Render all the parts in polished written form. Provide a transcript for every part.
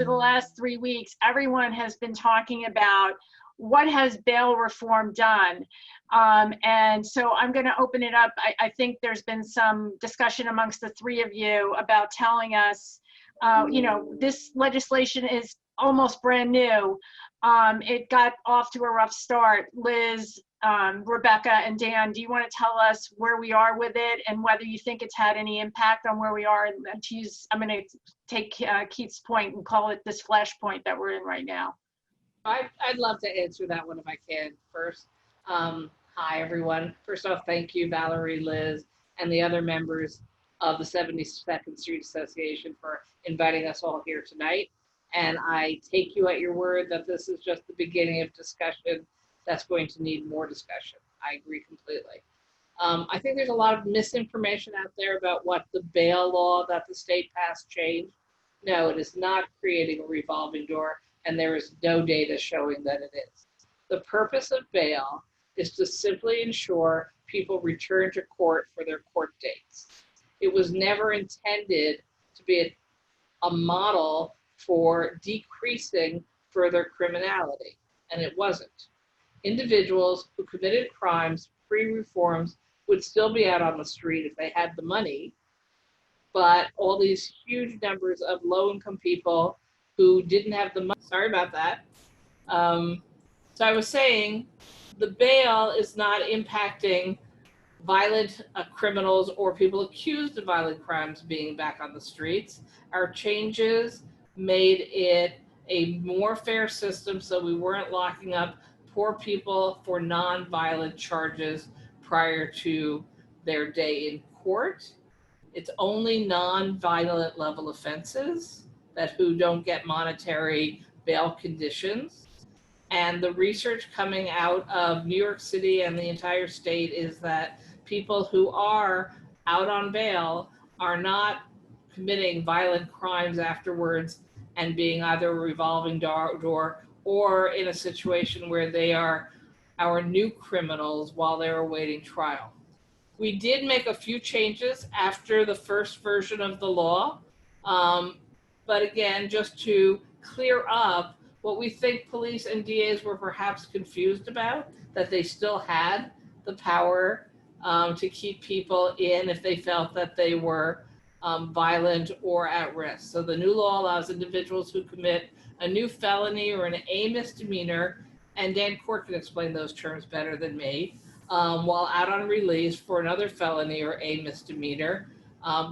the last 3 weeks, everyone has been talking about what has bail reform done. And so I'm going to open it up. I think there's been some discussion amongst the three of you about telling us, this legislation is almost brand new. It got off to a rough start. Liz, Rebecca, and Dan, do you want to tell us where we are with it and whether you think it's had any impact on where we are? And I'm going to take Keith's point and call it this flashpoint that we're in right now. I'd love to answer that one if I can first. Hi, everyone. First off, thank you, Valerie, Liz, and the other members of the 72nd Street Association for inviting us all here tonight. And I take you at your word that this is just the beginning of discussion that's going to need more discussion. I agree completely. I think there's a lot of misinformation out there about what the bail law that the state passed changed. No, it is not creating a revolving door, and there is no data showing that it is. The purpose of bail is to simply ensure people return to court for their court dates. It was never intended to be a model for decreasing further criminality, and it wasn't. Individuals who committed crimes pre-reforms would still be out on the street if they had the money, but all these huge numbers of low-income people who didn't have the money, sorry about that. So I was saying the bail is not impacting violent criminals or people accused of violent crimes being back on the streets. Our changes made it a more fair system, so we weren't locking up poor people for non-violent charges prior to their day in court. It's only non-violent level offenses who don't get monetary bail conditions. And the research coming out of New York City and the entire state is that people who are out on bail are not committing violent crimes afterwards and being either a revolving door or in a situation where they are our new criminals while they're awaiting trial. We did make a few changes after the first version of the law. But again, just to clear up what we think police and DAs were perhaps confused about, that they still had the power to keep people in if they felt that they were violent or at risk. So the new law allows individuals who commit a new felony or an A misdemeanor, and Dan Court can explain those terms better than me, while out on release for another felony or A misdemeanor,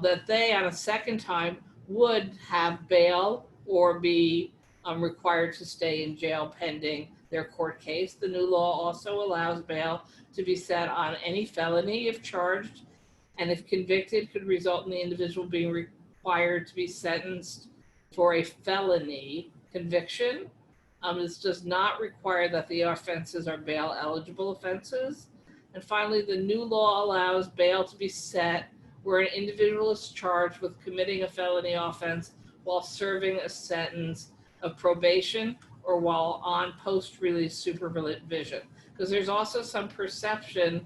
that they on a second time would have bail or be required to stay in jail pending their court case. The new law also allows bail to be set on any felony if charged, and if convicted could result in the individual being required to be sentenced for a felony conviction. This does not require that the offenses are bail eligible offenses. And finally, the new law allows bail to be set where an individual is charged with committing a felony offense while serving a sentence of probation or while on post-release supervision. Because there's also some perception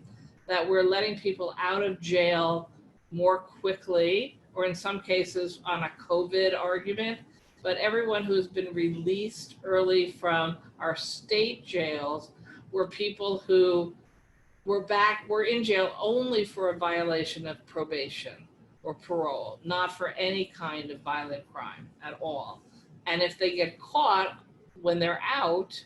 that we're letting people out of jail more quickly, or in some cases on a COVID argument, but everyone who has been released early from our state jails were people who were in jail only for a violation of probation or parole, not for any kind of violent crime at all. And if they get caught when they're out,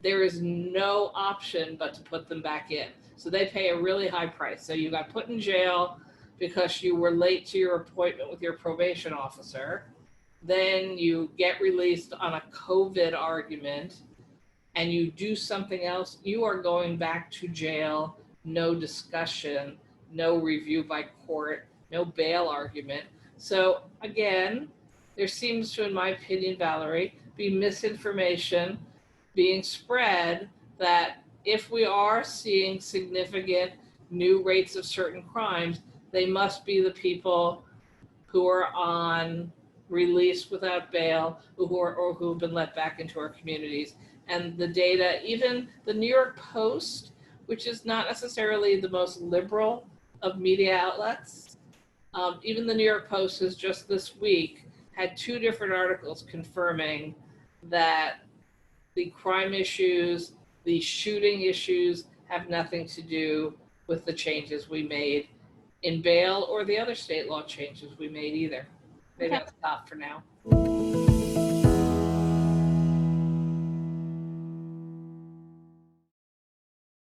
there is no option but to put them back in. So they pay a really high price. So you got put in jail because you were late to your appointment with your probation officer. Then you get released on a COVID argument and you do something else, you are going back to jail, no discussion, no review by court, no bail argument. So again, there seems to, in my opinion, Valerie, be misinformation being spread that if we are seeing significant new rates of certain crimes, they must be the people who are on release without bail or who have been let back into our communities. And the data, even the New York Post, which is not necessarily the most liberal of media outlets, even the New York Post has just this week had 2 different articles confirming that the crime issues, the shooting issues have nothing to do with the changes we made in bail or the other state law changes we made either. Maybe Okay. I'll stop for now.